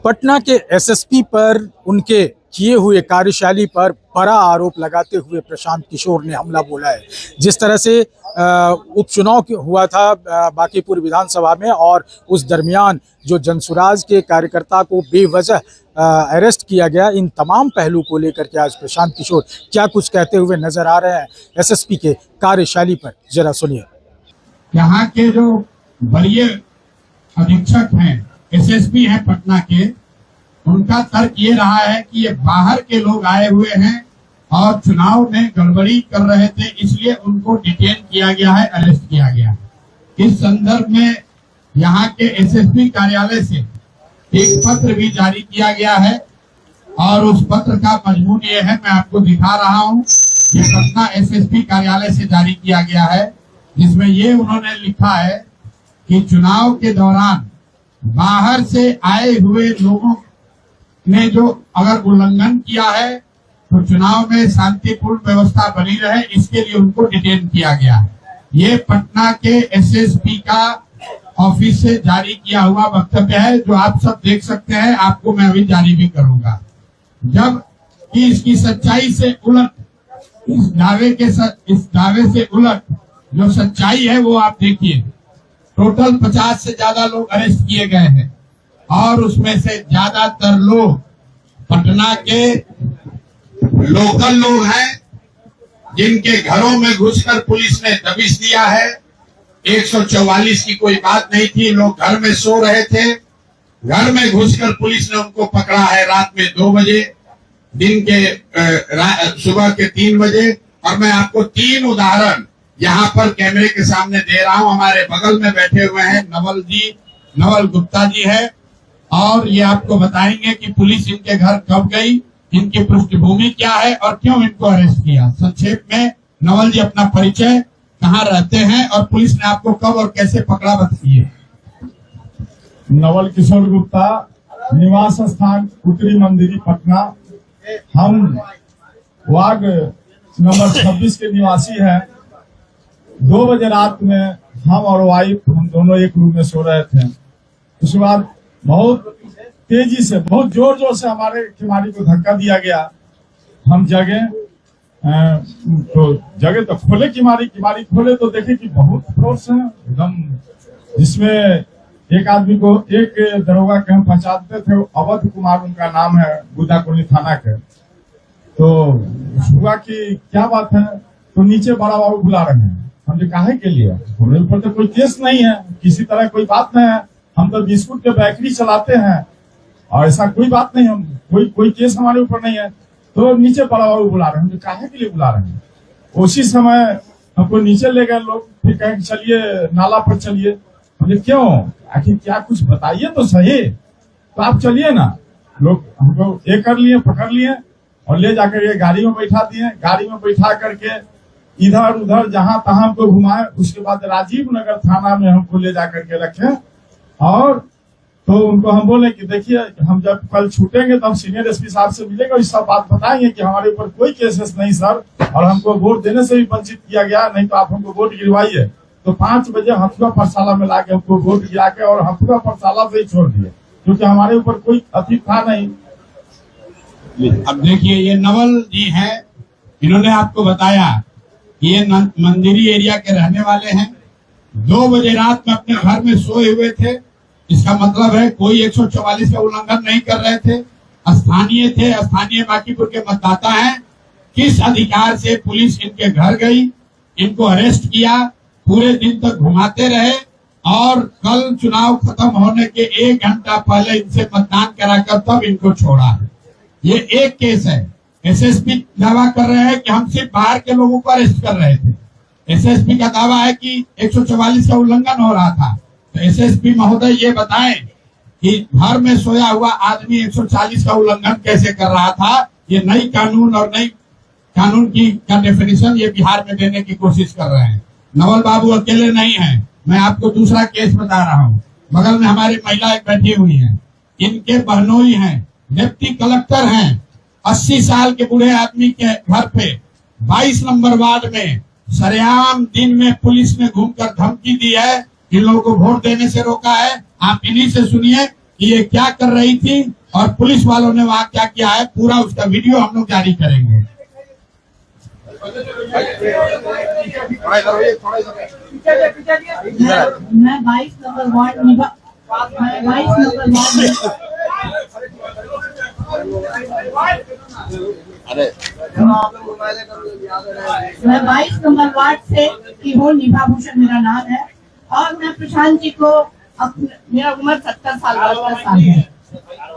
पटना के एसएसपी पर उनके किए हुए कार्यशैली पर बड़ा आरोप लगाते हुए प्रशांत किशोर ने हमला बोला है। जिस तरह से उपचुनाव हुआ था बांकीपुर विधानसभा में और उस दरमियान जो जनसुराज के कार्यकर्ता को बेवजह अरेस्ट किया गया, इन तमाम पहलू को लेकर के आज प्रशांत किशोर क्या कुछ कहते हुए नजर आ रहे हैं एसएसपी के कार्यशैली पर, जरा सुनिए। यहाँ के जो वरीय अधीक्षक हैं, एसएसपी हैं पटना के, उनका तर्क ये रहा है कि ये बाहर के लोग आए हुए हैं और चुनाव में गड़बड़ी कर रहे थे, इसलिए उनको डिटेन किया गया है, अरेस्ट किया गया है। इस संदर्भ में यहाँ के एसएसपी कार्यालय से एक पत्र भी जारी किया गया है और उस पत्र का मजमून ये है, मैं आपको दिखा रहा हूँ। ये पटना एसएसपी कार्यालय से जारी किया गया है, जिसमें ये उन्होंने लिखा है कि चुनाव के दौरान बाहर से आए हुए लोगों ने जो अगर उल्लंघन किया है तो चुनाव में शांतिपूर्ण व्यवस्था बनी रहे, इसके लिए उनको डिटेन किया गया है। ये पटना के एसएसपी का ऑफिस से जारी किया हुआ वक्तव्य है, जो आप सब देख सकते हैं। आपको मैं अभी जारी भी करूंगा। जब कि इसकी सच्चाई से उलट, इस दावे से उलट जो सच्चाई है वो आप देखिए। टोटल 50 से ज्यादा लोग अरेस्ट किए गए हैं और उसमें से ज्यादातर लोग पटना के लोकल लोग हैं, जिनके घरों में घुसकर पुलिस ने दबिश दिया है। 144 की कोई बात नहीं थी, लोग घर में सो रहे थे, घर में घुसकर पुलिस ने उनको पकड़ा है रात में 2 बजे, दिन के सुबह के 3 बजे। और मैं आपको 3 उदाहरण यहाँ पर कैमरे के सामने दे रहा हूँ। हमारे बगल में बैठे हुए हैं नवल गुप्ता जी है, और ये आपको बताएंगे कि पुलिस इनके घर कब गई, इनकी पृष्ठभूमि क्या है और क्यों इनको अरेस्ट किया। संक्षेप में नवल जी अपना परिचय, कहाँ रहते हैं और पुलिस ने आपको कब और कैसे पकड़ा, बताइए। नवल किशोर गुप्ता, निवास स्थान उत्तरी मंदिरी पटना। हम वार्ड नंबर 26 के निवासी हैं। 2 बजे रात में हम और वाइफ, हम दोनों एक रूम में सो रहे थे। उसके बाद बहुत तेजी से, बहुत जोर जोर से हमारे किमारी को धक्का दिया गया। हम जगे तो खोले किमारी खोले तो देखे कि बहुत फोर्स है एकदम, जिसमें एक आदमी को, एक दरोगा के हम पहचानते थे, अवध कुमार उनका नाम है, गुदाकुली थाना के। तो हुआ कि क्या बात है, तो नीचे बड़ा बाबू बुला रहे हैं। हमने काहे के लिए, हमारे ऊपर तो कोई केस नहीं है, किसी तरह कोई बात नहीं है, हम तो बिस्कुट के बेकरी चलाते हैं और ऐसा कोई बात नहीं, हम कोई केस हमारे ऊपर नहीं है। तो नीचे बड़ा बाबू बुला रहे हैं। हमने काहे के लिए बुला रहे हैं। उसी समय हमको नीचे ले गए लोग, फिर कहे चलिए नाला पर चलिए। हमने क्यों, आखिर क्या कुछ बताइए तो सही, तो आप चलिए ना। लोग हमको ये कर लिए, पकड़ लिए और ले जाकर ये गाड़ी में बैठा दिए। गाड़ी में बैठा करके इधर उधर जहां तहां हमको घुमाए। उसके बाद राजीव नगर थाना में हमको ले जाकर के रखे और तो उनको हम बोले कि देखिए, हम जब कल छूटेंगे तब सीनियर एसपी साहब से मिलेंगे और इस सब बात बताएंगे कि हमारे ऊपर कोई केसेस नहीं सर, और हमको वोट देने से भी वंचित किया गया, नहीं तो आप हमको वोट गिरवाइए। तो 5 बजे हथुआ पाठशाला में लाके हमको वोट गिरा के और हथुआ पाठशाला से ही छोड़ दिए, क्योंकि हमारे ऊपर कोई अतिथि था नहीं। अब देखिए, ये नवल जी हैं, इन्होंने आपको बताया कि ये मंदिरी एरिया के रहने वाले हैं। 2 बजे रात में अपने घर में सोए हुए थे। इसका मतलब है कोई 144 का उल्लंघन नहीं कर रहे थे, स्थानीय थे, स्थानीय बांकीपुर के मतदाता हैं। किस अधिकार से पुलिस इनके घर गई, इनको अरेस्ट किया, पूरे दिन तक घुमाते रहे और कल चुनाव खत्म होने के 1 घंटा पहले इनसे मतदान कराकर तब इनको छोड़ा है। ये एक केस है। एसएसपी दावा कर रहे हैं कि हम सिर्फ बाहर के लोगों को अरेस्ट कर रहे थे। एसएसपी का दावा है कि 144 का उल्लंघन हो रहा था। तो एसएसपी महोदय ये बताएं कि घर में सोया हुआ आदमी 140 का उल्लंघन कैसे कर रहा था। ये नई कानून और नई कानून का डेफिनेशन ये बिहार में देने की कोशिश कर रहे हैं। नवल बाबू अकेले नहीं है, मैं आपको दूसरा केस बता रहा हूँ। बगल में हमारी महिला एक बैठी हुई है, इनके बहनोई हैं, डिप्टी कलेक्टर हैं। 80 साल के बूढ़े आदमी के घर पे 22 नंबर वार्ड में सरेआम दिन में पुलिस ने घूमकर धमकी दी है, इन लोगों को वोट देने से रोका है। आप इन्हीं से सुनिए कि ये क्या कर रही थी और पुलिस वालों ने वहां क्या किया है, पूरा उसका वीडियो हम लोग जारी करेंगे। मैं 22 नंबर वार्ड मैं 22 नंबर वार्ड से की हूँ। निभा भूषण मेरा नाम है और मैं प्रशांत जी को मेरा उम्र 70 साल है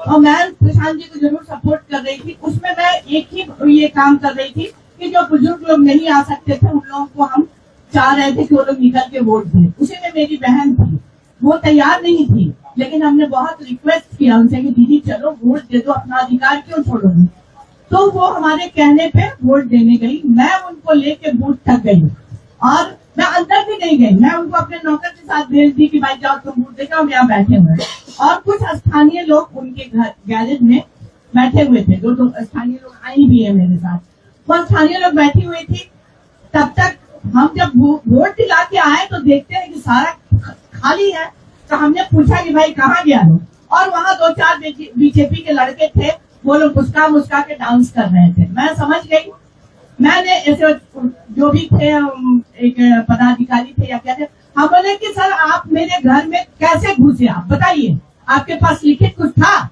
और मैं प्रशांत जी को जरूर सपोर्ट कर रही थी। उसमें मैं एक ही ये काम कर रही थी कि जो बुजुर्ग लोग नहीं आ सकते थे उन लोगों को हम चाह रहे थे कि वो लोग निकल के वोट दें। उसी में मेरी बहन थी, वो तैयार नहीं थी, लेकिन हमने बहुत रिक्वेस्ट किया उनसे कि दीदी चलो वोट दे दो, अपना अधिकार क्यों छोड़ोगी। तो वो हमारे कहने पे वोट देने गई। मैं उनको लेके बूथ तक गई और मैं अंदर भी नहीं गई, मैं उनको अपने नौकर के साथ भेज दी कि भाई जाओ तुम वोट देकर, हम यहाँ बैठे हुए हैं। और कुछ स्थानीय लोग उनके घर गैरेज में बैठे हुए थे, जो स्थानीय लोग आई भी है मेरे साथ, वो स्थानीय लोग बैठी हुई थी। तब तक हम जब वोट दिला के आए तो देखते हैं कि सारा खाली है। तो हमने पूछा कि भाई कहाँ गया हो, और वहाँ 2-4 बीजेपी के लड़के थे, वो लोग मुस्का मुस्का के डांस कर रहे थे। मैं समझ गई, मैंने ऐसे जो भी थे एक पदाधिकारी थे या क्या थे, हम बोले कि सर आप मेरे घर में कैसे घुसे, आप बताइए, आपके पास लिखित कुछ था?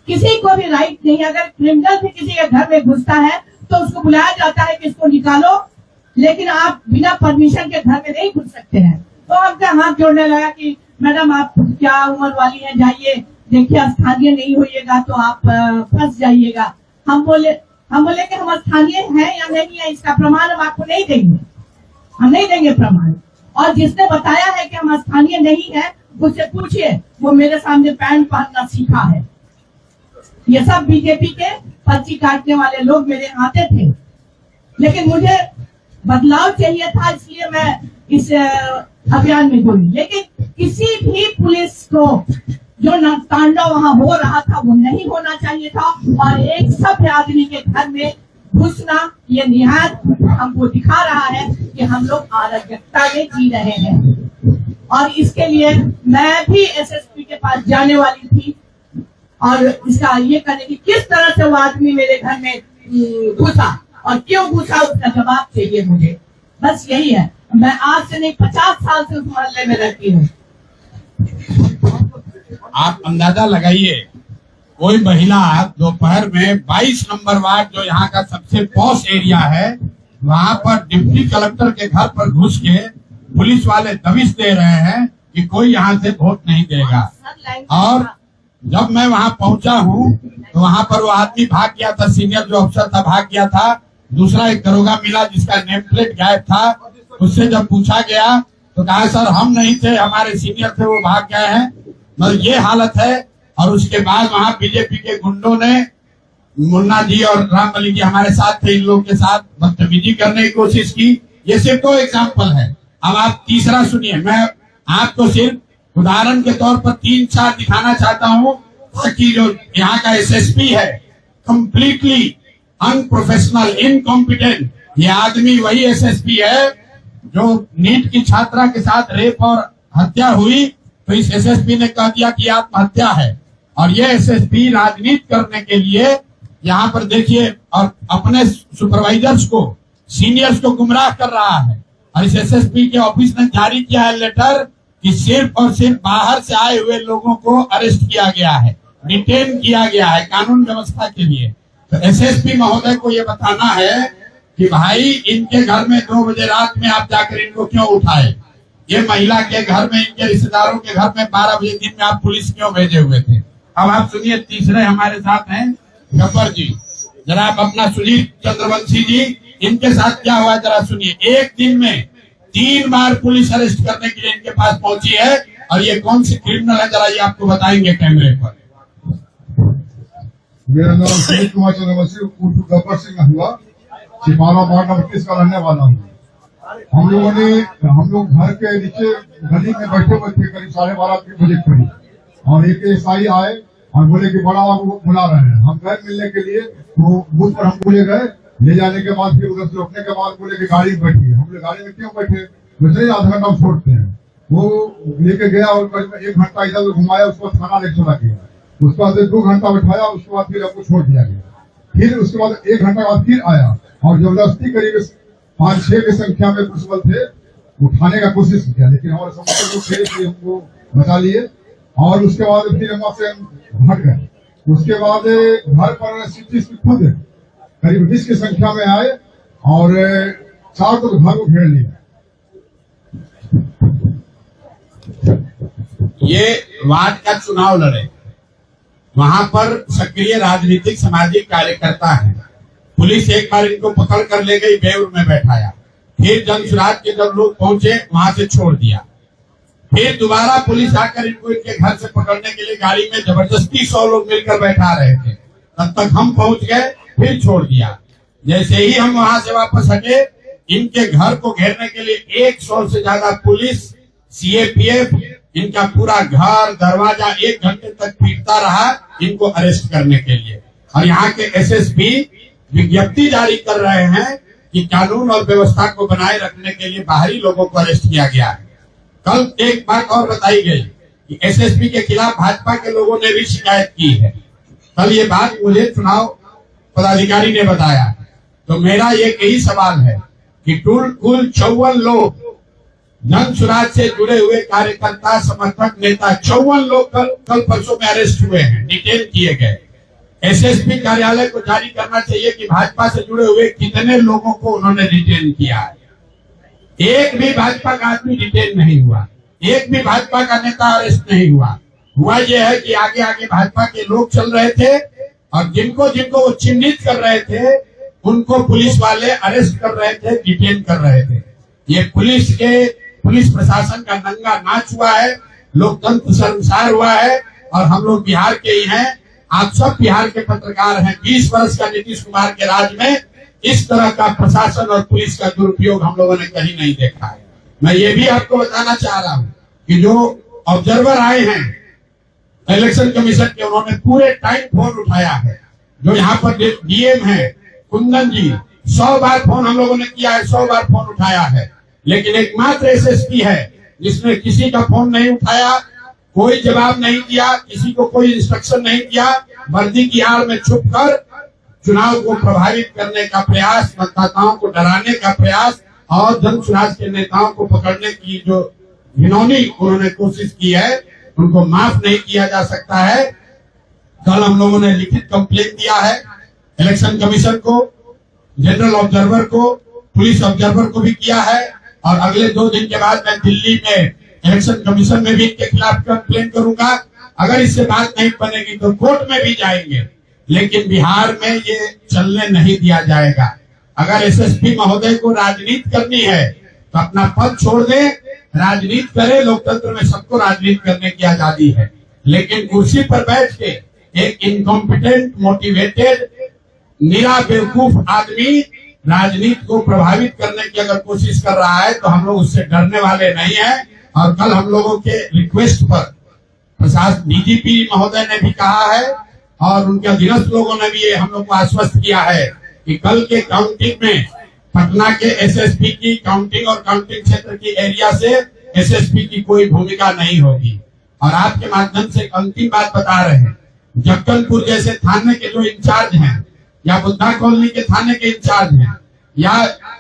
किसी को भी राइट नहीं, अगर क्रिमिनल भी किसी के घर में घुसता है तो उसको बुलाया जाता है कि इसको निकालो, लेकिन आप बिना परमिशन के घर में नहीं घुस सकते हैं। तो आपका हाथ जोड़ने लगा कि मैडम आप क्या उम्र वाली हैं, जाइए देखिए, स्थानीय नहीं होइएगा तो आप फंस जाइएगा। हम बोले कि हम स्थानीय हैं या नहीं है, इसका प्रमाण हम आपको नहीं देंगे, हम नहीं देंगे प्रमाण। और जिसने बताया है कि हम स्थानीय नहीं है उससे पूछिए, वो मेरे सामने पैंट पहनना सीखा है। ये सब बीजेपी के पर्ची काटने वाले लोग मेरे आते थे, लेकिन मुझे बदलाव चाहिए था, इसलिए मैं इस अभियान में जुड़ी। लेकिन किसी भी पुलिस को जो तांडव वहां हो रहा था वो नहीं होना चाहिए था, और एक सभ्य आदमी के घर में घुसना ये निहायत हमको दिखा रहा है कि हम लोग अराजकता में जी रहे हैं। और इसके लिए मैं भी एसएसपी के पास जाने वाली थी और इसका ये करने की किस तरह से वो आदमी मेरे घर में घुसा और क्यों घुसा, उसका जवाब चाहिए मुझे। बस यही है। मैं आज से नहीं 50 साल से उस मोहल्ले में रहती हूँ। आप अंदाजा लगाइए, कोई महिला दोपहर में 22 नंबर वार्ड जो यहाँ का सबसे पॉश एरिया है, वहाँ पर डिप्टी कलेक्टर के घर पर घुस के पुलिस वाले दबिश दे रहे हैं कि कोई यहाँ से वोट नहीं देगा। और जब मैं वहाँ पहुंचा हूँ तो वहाँ पर वो आदमी भाग गया था, सीनियर जो अफसर था भाग गया था। दूसरा एक दरोगा मिला जिसका नेम प्लेट गायब था, उससे जब पूछा गया तो कहा सर हम नहीं थे, हमारे सीनियर थे, वो भाग गए हैं। मतलब ये हालत है। और उसके बाद वहाँ बीजेपी के गुंडों ने, मुन्ना जी और रामबली जी हमारे साथ थे, इन लोगों के साथ बदतमीजी करने की कोशिश की। ये सिर्फ 2 एग्जाम्पल है। अब आप तीसरा सुनिए, मैं आपको सिर्फ उदाहरण के तौर पर 3-4 दिखाना चाहता हूँ कि जो यहाँ का एसएसपी है कंप्लीटली अनप्रोफेशनल, इनकॉम्पिटेंट। ये आदमी वही एसएसपी है जो नीट की छात्रा के साथ रेप और हत्या हुई तो इस एसएसपी ने कह दिया कि आत्महत्या है। और ये एसएसपी राजनीति करने के लिए यहाँ पर देखिए, और अपने सुपरवाइजर्स को, सीनियर्स को गुमराह कर रहा है। और इस एसएसपी के ऑफिस ने जारी किया है लेटर कि सिर्फ और सिर्फ बाहर से आए हुए लोगों को अरेस्ट किया गया है, डिटेन किया गया है कानून व्यवस्था के लिए। तो एसएसपी महोदय को ये बताना है कि भाई इनके घर में 2 बजे रात में आप जाकर इनको क्यों उठाए, ये महिला के घर में, इनके रिश्तेदारों के घर में 12 बजे दिन में आप पुलिस क्यों भेजे हुए थे। अब आप सुनिए, तीसरे हमारे साथ हैं गब्बर जी, जरा आप अपना सुनील चंद्रवंशी जी, इनके साथ क्या हुआ जरा सुनिए। एक दिन में 3 बार पुलिस अरेस्ट करने के लिए इनके पास पहुंची है, और ये कौन सी क्रिमिनल है जरा ये आपको बताएंगे कैमरे पर। मेरा नाम सुनील कुमार चंद्रवंशी उर्फ गब्बर सिंह हुआ, छिपारा वार्ड नंबर 30 का रहने वाला हूँ। हम लोग घर के नीचे गली में बैठे हुए थे करीब 12:30 बजे करीब, और एक एसआई आए और बोले कि बड़ा बाबू बुला रहे हैं। हम गए मिलने के लिए, तो बूथ पर हम बोले गए, ले जाने के बाद फिर उधर से लौटने के बाद बोले कि गाड़ी में बैठिए। हम लोग गाड़ी में क्यों बैठे, वैसे ही आधा घंटा छोड़ते हैं। वो लेके गया और करीब 1 घंटा इधर घुमाया, उसके बाद थाना लेके चला गया। उसके बाद 2 घंटा बैठाया, उसके बाद फिर आपको छोड़ दिया गया। फिर उसके बाद 1 घंटा बाद फिर आया और जबरदस्ती करीब 5-6 की संख्या में पुलिस बल थे, उठाने का कोशिश किया, लेकिन हमारे समर्थक लोग थे इसलिए हमको बचा लिए। और उसके बाद फिर वहां से हम हट गए। उसके बाद घर पर सिटी खुद करीब 20 की संख्या में आए और 4 तो घर को घेर लिया। ये वार्ड का चुनाव लड़े, वहां पर सक्रिय राजनीतिक सामाजिक कार्यकर्ता हैं। पुलिस एक बार इनको पकड़ कर ले गई, बेउर में बैठाया, फिर जन सुराज के जब लोग पहुंचे वहां से छोड़ दिया। फिर दोबारा पुलिस आकर इनको इनके घर से पकड़ने के लिए गाड़ी में जबरदस्ती 100 लोग मिलकर बैठा रहे थे, तब तक हम पहुंच गए, फिर छोड़ दिया। जैसे ही हम वहां से वापस हटे, इनके घर को घेरने के लिए 100 से ज्यादा पुलिस, सीएपीएफ इनका पूरा घर दरवाजा 1 घंटे तक पीटता रहा इनको अरेस्ट करने के लिए। और यहाँ के एसएसपी विज्ञप्ति जारी कर रहे हैं कि कानून और व्यवस्था को बनाए रखने के लिए बाहरी लोगों को अरेस्ट किया गया है। कल एक बात और बताई गई कि एसएसपी के खिलाफ भाजपा के लोगों ने भी शिकायत की है। कल ये बात मुझे चुनाव पदाधिकारी ने बताया। तो मेरा ये यही सवाल है कि कुल 54 लोग जन सुराज से जुड़े हुए कार्यकर्ता, समर्थक, नेता 54 लोग कल परसों में अरेस्ट हुए हैं, डिटेन किए गए। एसएसपी कार्यालय को जारी करना चाहिए कि भाजपा से जुड़े हुए कितने लोगों को उन्होंने डिटेन किया है। एक भी भाजपा का आदमी डिटेन नहीं हुआ, एक भी भाजपा का नेता अरेस्ट नहीं हुआ। हुआ यह है कि आगे आगे भाजपा के लोग चल रहे थे और जिनको जिनको वो चिन्हित कर रहे थे उनको पुलिस वाले अरेस्ट कर रहे थे, डिटेन कर रहे थे। ये पुलिस प्रशासन का नंगा नाच हुआ है, लोकतंत्र शर्मसार हुआ है। और हम लोग बिहार के ही हैं, आप सब बिहार के पत्रकार हैं। 20 वर्ष का नीतीश कुमार के राज में इस तरह का प्रशासन और पुलिस का दुरुपयोग हम लोगों ने कहीं नहीं देखा है। मैं ये भी आपको बताना चाह रहा हूँ कि जो ऑब्जर्वर आए हैं इलेक्शन कमीशन के, उन्होंने पूरे टाइम फोन उठाया है। जो यहाँ पर डीएम है कुंदन जी, 100 बार फोन हम लोगों ने किया है, 100 बार फोन उठाया है, लेकिन एकमात्र एसएसपी है जिसने किसी का फोन नहीं उठाया, कोई जवाब नहीं दिया, किसी को कोई इंस्ट्रक्शन नहीं दिया। वर्दी की आड़ में छुपकर चुनाव को प्रभावित करने का प्रयास, मतदाताओं को डराने का प्रयास और जन सुराज के नेताओं को पकड़ने की जो घिनौनी उन्होंने कोशिश की है, उनको माफ नहीं किया जा सकता है। कल हम लोगों ने लिखित कंप्लेंट दिया है इलेक्शन कमीशन को, जनरल ऑब्जर्वर को, पुलिस ऑब्जर्वर को भी किया है और अगले 2 दिन के बाद मैं दिल्ली में इलेक्शन कमीशन में भी इनके खिलाफ कंप्लेंट करूंगा। अगर इससे बात नहीं बनेगी तो कोर्ट में भी जाएंगे, लेकिन बिहार में ये चलने नहीं दिया जाएगा। अगर एसएसपी महोदय को राजनीति करनी है तो अपना पद छोड़ दे, राजनीति करे। लोकतंत्र में सबको राजनीति करने की आजादी है, लेकिन कुर्सी पर बैठ के एक इनकॉम्पिटेंट, मोटिवेटेड, निरा बेवकूफ आदमी राजनीति को प्रभावित करने की अगर कोशिश कर रहा है तो हम लोग उससे डरने वाले नहीं है। और कल हम लोगों के रिक्वेस्ट पर प्रशासन डीजीपी महोदय ने भी कहा है और उनके अधीनस्थ लोगों ने भी हम लोग को आश्वस्त किया है कि कल के काउंटिंग में पटना के एसएसपी की काउंटिंग और काउंटिंग क्षेत्र की एरिया से एसएसपी की कोई भूमिका नहीं होगी। और आपके माध्यम से एक अंतिम बात बता रहे हैं, जक्कनपुर जैसे थाने के जो इंचार्ज हैं या बुद्धा कॉलोनी के थाने के इंचार्ज हैं या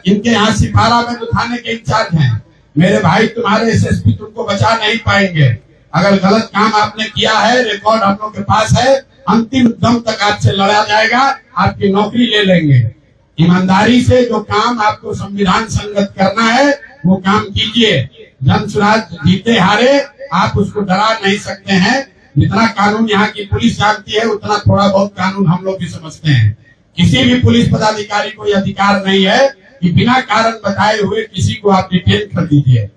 इनके यहाँ सिपारा में जो थाने के इंचार्ज हैं, मेरे भाई तुम्हारे एसएसपी तुमको बचा नहीं पाएंगे। अगर गलत काम आपने किया है, रिकॉर्ड हम लोग के पास है, अंतिम दम तक आपसे लड़ा जाएगा, आपकी नौकरी ले लेंगे। ईमानदारी से जो काम आपको संविधान संगत करना है वो काम कीजिए। जन सुराज जीते हारे आप उसको डरा नहीं सकते हैं। जितना कानून यहाँ की पुलिस जानती है उतना थोड़ा बहुत कानून हम लोग भी समझते हैं। किसी भी पुलिस पदाधिकारी को यह अधिकार नहीं है कि बिना कारण बताए हुए किसी को आप डिटेन कर दीजिए।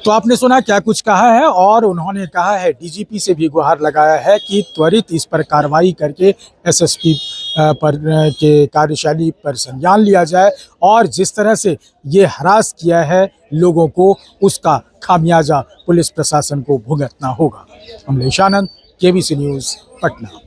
तो आपने सुना क्या कुछ कहा है और उन्होंने कहा है, डीजीपी से भी गुहार लगाया है कि त्वरित इस पर कार्रवाई करके एसएसपी पर के कार्यशैली पर संज्ञान लिया जाए और जिस तरह से ये हरास किया है लोगों को, उसका खामियाजा पुलिस प्रशासन को भुगतना होगा। कमलेश आनंद, केबीसी न्यूज़, पटना।